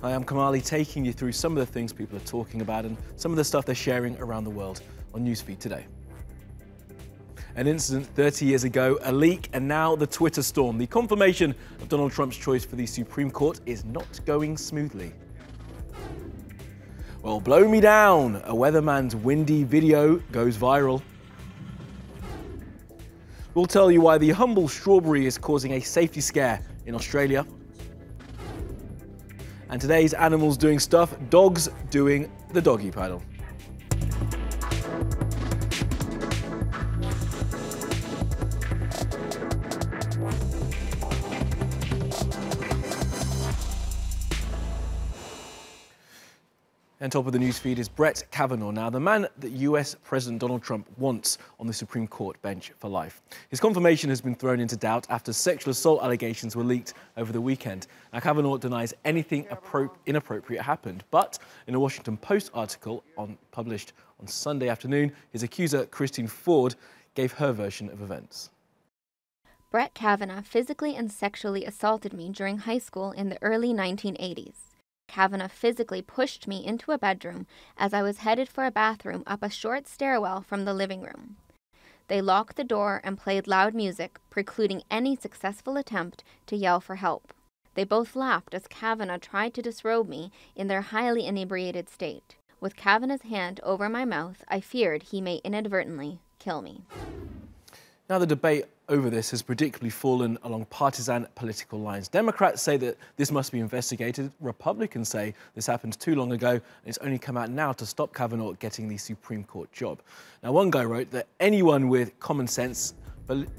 Hi, I'm Kamali, taking you through some of the things people are talking about and some of the stuff they're sharing around the world on NewsFeed today. An incident 30 years ago, a leak, and now the Twitter storm. The confirmation of Donald Trump's choice for the Supreme Court is not going smoothly. Well, blow me down. A weatherman's windy video goes viral. We'll tell you why the humble strawberry is causing a safety scare in Australia. And today's animals doing stuff, dogs doing the doggy paddle. And top of the newsfeed is Brett Kavanaugh. Now, the man that US President Donald Trump wants on the Supreme Court bench for life. His confirmation has been thrown into doubt after sexual assault allegations were leaked over the weekend. Now, Kavanaugh denies anything inappropriate happened, but in a Washington Post article published on Sunday afternoon, his accuser, Christine Ford, gave her version of events. Brett Kavanaugh physically and sexually assaulted me during high school in the early 1980s. Kavanaugh physically pushed me into a bedroom as I was headed for a bathroom up a short stairwell from the living room. They locked the door and played loud music, precluding any successful attempt to yell for help. They both laughed as Kavanaugh tried to disrobe me in their highly inebriated state. With Kavanaugh's hand over my mouth, I feared he may inadvertently kill me. Now, the debate over this has predictably fallen along partisan political lines. Democrats say that this must be investigated. Republicans say this happened too long ago and it's only come out now to stop Kavanaugh getting the Supreme Court job. Now, one guy wrote that anyone with common sense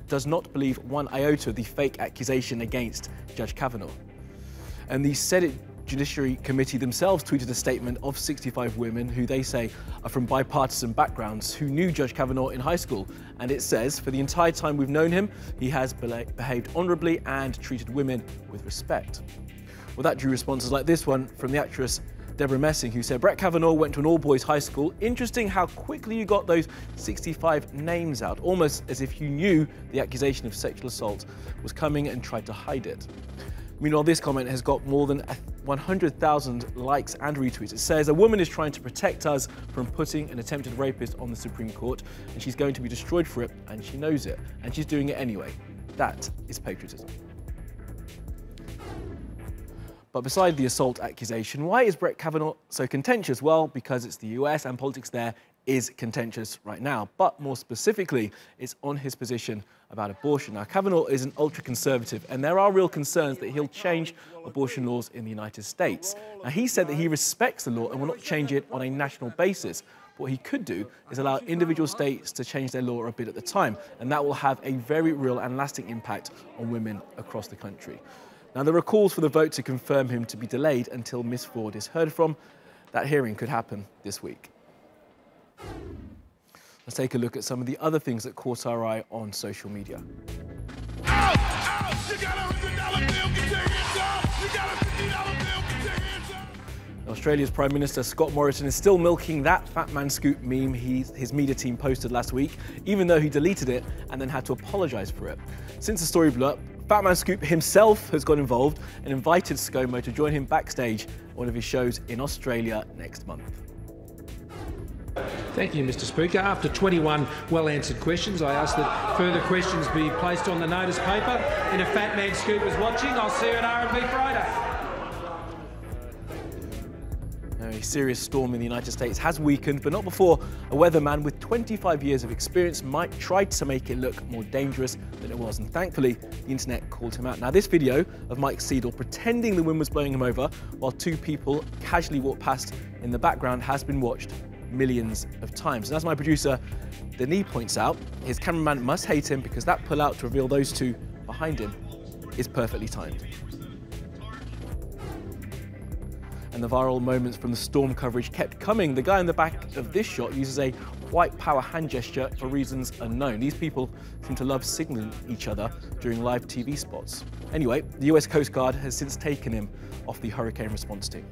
does not believe one iota of the fake accusation against Judge Kavanaugh. And the Senate Judiciary Committee themselves tweeted a statement of 65 women who they say are from bipartisan backgrounds who knew Judge Kavanaugh in high school. And it says, for the entire time we've known him, he has behaved honorably and treated women with respect. Well, that drew responses like this one from the actress Deborah Messing, who said, Brett Kavanaugh went to an all-boys high school. Interesting how quickly you got those 65 names out, almost as if you knew the accusation of sexual assault was coming and tried to hide it. Meanwhile, this comment has got more than 100,000 likes and retweets. It says, a woman is trying to protect us from putting an attempted rapist on the Supreme Court, and she's going to be destroyed for it, and she knows it, and she's doing it anyway. That is patriotism. But beside the assault accusation, why is Brett Kavanaugh so contentious? Well, because it's the US and politics there is contentious right now. But more specifically, it's on his position about abortion. Now, Kavanaugh is an ultra-conservative, and there are real concerns that he'll change abortion laws in the United States. Now, he said that he respects the law and will not change it on a national basis. What he could do is allow individual states to change their law a bit at a time, and that will have a very real and lasting impact on women across the country. Now, there are calls for the vote to confirm him to be delayed until Ms. Ford is heard from. That hearing could happen this week. Let's take a look at some of the other things that caught our eye on social media. Australia's Prime Minister Scott Morrison is still milking that Fat Man Scoop meme his media team posted last week, even though he deleted it and then had to apologise for it. Since the story blew up, Fat Man Scoop himself has got involved and invited ScoMo to join him backstage at one of his shows in Australia next month. Thank you, Mr. Speaker. After 21 well-answered questions, I ask that further questions be placed on the notice paper. And if Fat Man Scoop is watching, I'll see you at R&B Friday. A serious storm in the United States has weakened, but not before a weatherman with 25 years of experience might try to make it look more dangerous than it was. And thankfully, the internet called him out. Now, this video of Mike Seidel pretending the wind was blowing him over while two people casually walked past in the background has been watched millions of times. And as my producer Denis points out, his cameraman must hate him because that pull-out to reveal those two behind him is perfectly timed. And the viral moments from the storm coverage kept coming. The guy in the back of this shot uses a white power hand gesture for reasons unknown. These people seem to love signaling each other during live TV spots. Anyway, the US Coast Guard has since taken him off the hurricane response team.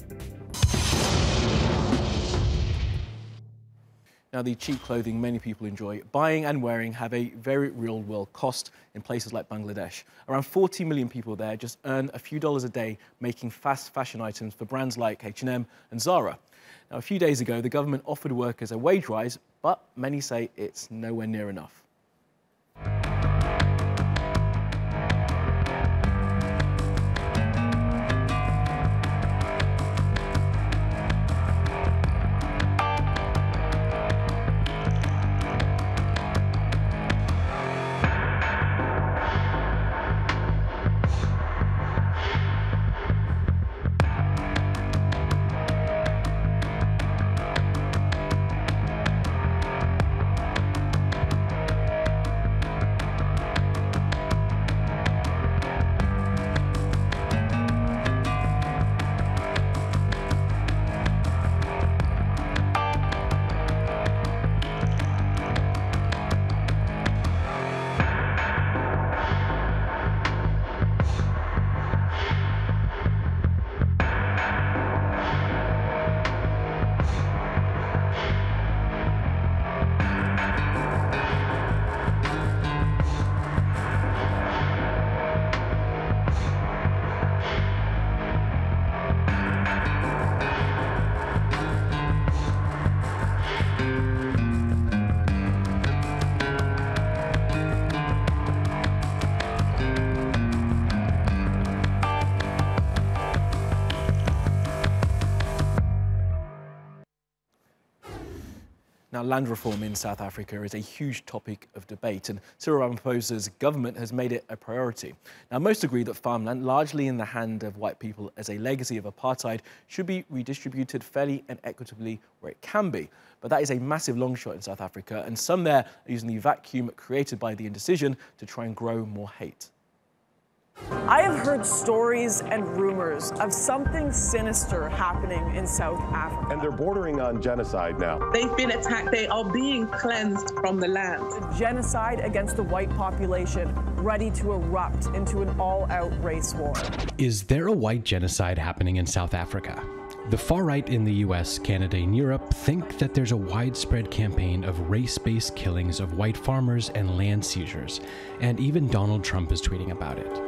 Now, the cheap clothing many people enjoy buying and wearing have a very real-world cost in places like Bangladesh. Around 40 million people there just earn a few dollars a day making fast fashion items for brands like H&M and Zara. Now, a few days ago, the government offered workers a wage rise, but many say it's nowhere near enough. Now, land reform in South Africa is a huge topic of debate, and Cyril Ramaphosa's government has made it a priority. Now, most agree that farmland, largely in the hand of white people as a legacy of apartheid, should be redistributed fairly and equitably where it can be. But that is a massive long shot in South Africa, and some there are using the vacuum created by the indecision to try and grow more hate. I have heard stories and rumors of something sinister happening in South Africa. And they're bordering on genocide now. They've been attacked. They are being cleansed from the land. A genocide against the white population, ready to erupt into an all-out race war. Is there a white genocide happening in South Africa? The far right in the US, Canada, and Europe think that there's a widespread campaign of race-based killings of white farmers and land seizures, and even Donald Trump is tweeting about it.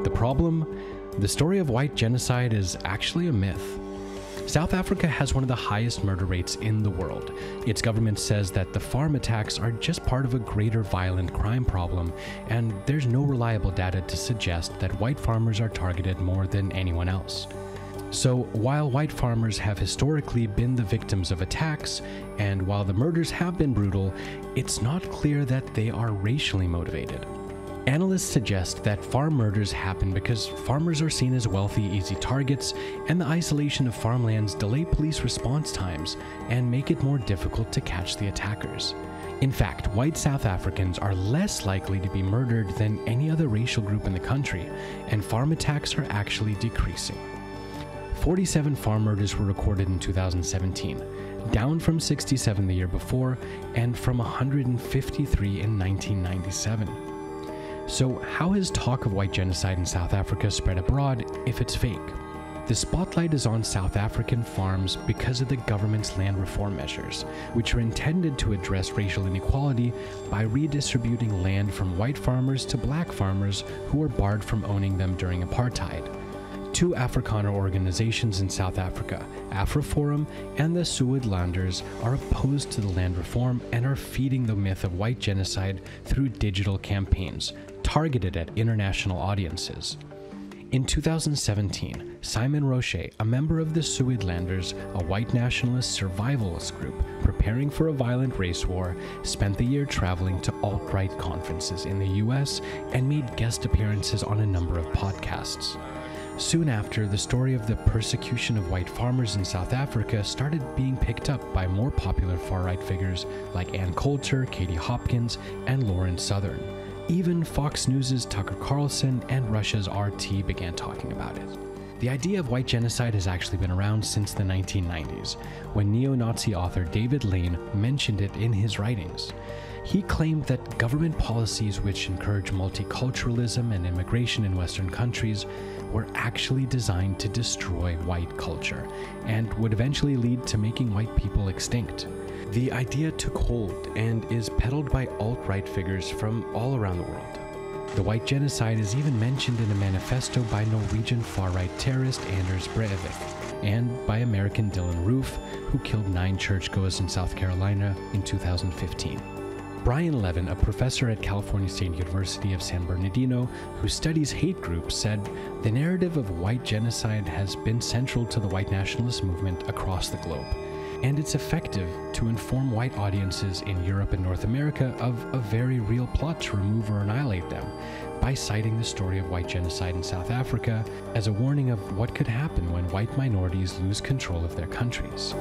The problem? The story of white genocide is actually a myth. South Africa has one of the highest murder rates in the world. Its government says that the farm attacks are just part of a greater violent crime problem, and there's no reliable data to suggest that white farmers are targeted more than anyone else. So while white farmers have historically been the victims of attacks, and while the murders have been brutal, it's not clear that they are racially motivated. Analysts suggest that farm murders happen because farmers are seen as wealthy, easy targets, and the isolation of farmlands delay police response times and make it more difficult to catch the attackers. In fact, white South Africans are less likely to be murdered than any other racial group in the country, and farm attacks are actually decreasing. 47 farm murders were recorded in 2017, down from 67 the year before, and from 153 in 1997. So how has talk of white genocide in South Africa spread abroad if it's fake? The spotlight is on South African farms because of the government's land reform measures, which are intended to address racial inequality by redistributing land from white farmers to black farmers who were barred from owning them during apartheid. Two Afrikaner organizations in South Africa, AfriForum and the Suidlanders, are opposed to the land reform and are feeding the myth of white genocide through digital campaigns targeted at international audiences. In 2017, Simon Roche, a member of the Suidlanders, a white nationalist survivalist group preparing for a violent race war, spent the year traveling to alt-right conferences in the US and made guest appearances on a number of podcasts. Soon after, the story of the persecution of white farmers in South Africa started being picked up by more popular far-right figures like Ann Coulter, Katie Hopkins, and Lauren Southern. Even Fox News' Tucker Carlson and Russia's RT began talking about it. The idea of white genocide has actually been around since the 1990s, when neo-Nazi author David Lane mentioned it in his writings. He claimed that government policies which encourage multiculturalism and immigration in Western countries were actually designed to destroy white culture and would eventually lead to making white people extinct. The idea took hold and is peddled by alt-right figures from all around the world. The white genocide is even mentioned in a manifesto by Norwegian far-right terrorist Anders Breivik and by American Dylan Roof, who killed 9 churchgoers in South Carolina in 2015. Brian Levin, a professor at California State University of San Bernardino who studies hate groups, said the narrative of white genocide has been central to the white nationalist movement across the globe, and it's effective to inform white audiences in Europe and North America of a very real plot to remove or annihilate them, by citing the story of white genocide in South Africa as a warning of what could happen when white minorities lose control of their countries.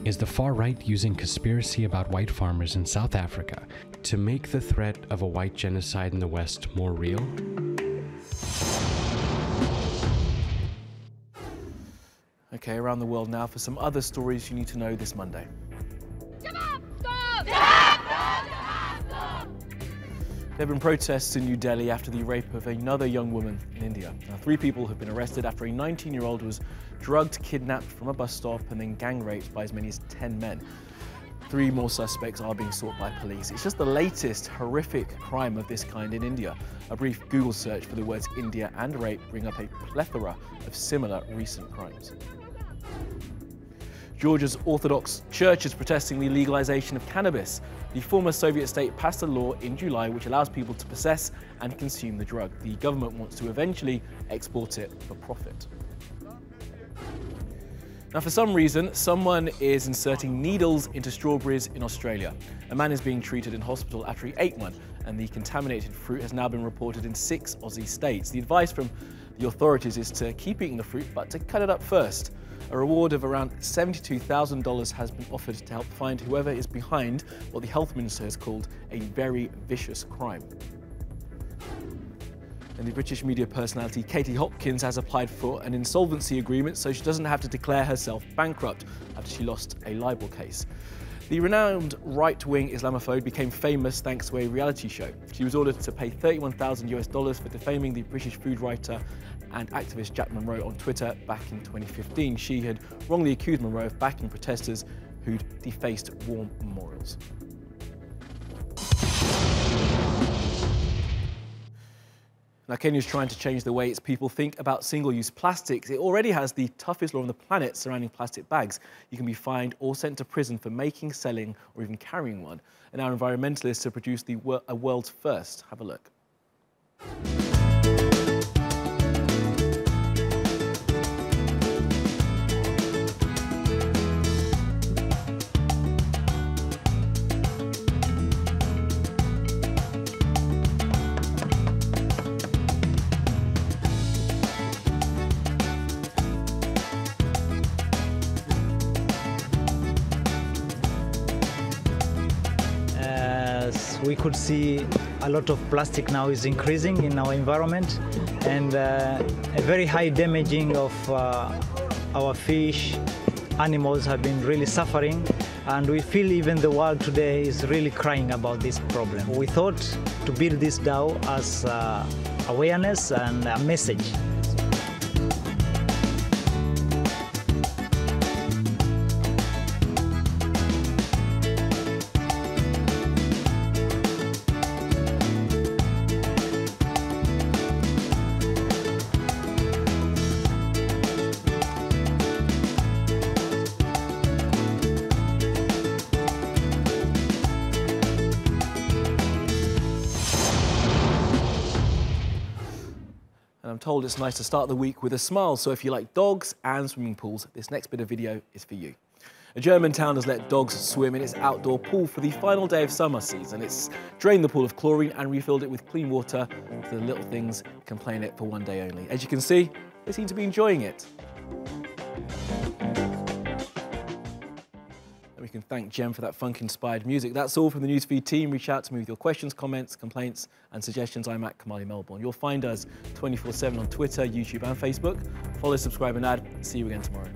Is the far right using conspiracy about white farmers in South Africa to make the threat of a white genocide in the West more real? Okay, around the world now for some other stories you need to know this Monday. There have been protests in New Delhi after the rape of another young woman in India. Now, 3 people have been arrested after a 19-year-old was drugged, kidnapped from a bus stop and then gang raped by as many as 10 men. 3 more suspects are being sought by police. It's just the latest horrific crime of this kind in India. A brief Google search for the words India and rape bring up a plethora of similar recent crimes. Georgia's Orthodox Church is protesting the legalization of cannabis. The former Soviet state passed a law in July which allows people to possess and consume the drug. The government wants to eventually export it for profit. Now, for some reason, someone is inserting needles into strawberries in Australia. A man is being treated in hospital after he ate one, and the contaminated fruit has now been reported in 6 Aussie states. The advice from the authorities is to keep eating the fruit, but to cut it up first. A reward of around $72,000 has been offered to help find whoever is behind what the health minister has called a very vicious crime. And the British media personality Katie Hopkins has applied for an insolvency agreement so she doesn't have to declare herself bankrupt after she lost a libel case. The renowned right-wing Islamophobe became famous thanks to a reality show. She was ordered to pay $31,000 for defaming the British food writer and activist Jack Monroe on Twitter back in 2015. She had wrongly accused Monroe of backing protesters who'd defaced war memorials. Now, Kenya is trying to change the way its people think about single-use plastics. It already has the toughest law on the planet surrounding plastic bags. You can be fined or sent to prison for making, selling, or even carrying one. And our environmentalists have produced a world's first. Have a look. We could see a lot of plastic now is increasing in our environment, and a very high damaging of our fish, animals have been really suffering, and we feel even the world today is really crying about this problem. We thought to build this DAO as awareness and a message. I'm told it's nice to start the week with a smile, so if you like dogs and swimming pools, this next bit of video is for you. A German town has let dogs swim in its outdoor pool for the final day of summer season. It's drained the pool of chlorine and refilled it with clean water, so the little things can play in it for one day only. As you can see, they seem to be enjoying it. And we can thank Jem for that funk-inspired music. That's all from the NewsFeed team. Reach out to me with your questions, comments, complaints, and suggestions. I'm at Kamali Melbourne. You'll find us 24/7 on Twitter, YouTube, and Facebook. Follow, subscribe, and add. See you again tomorrow.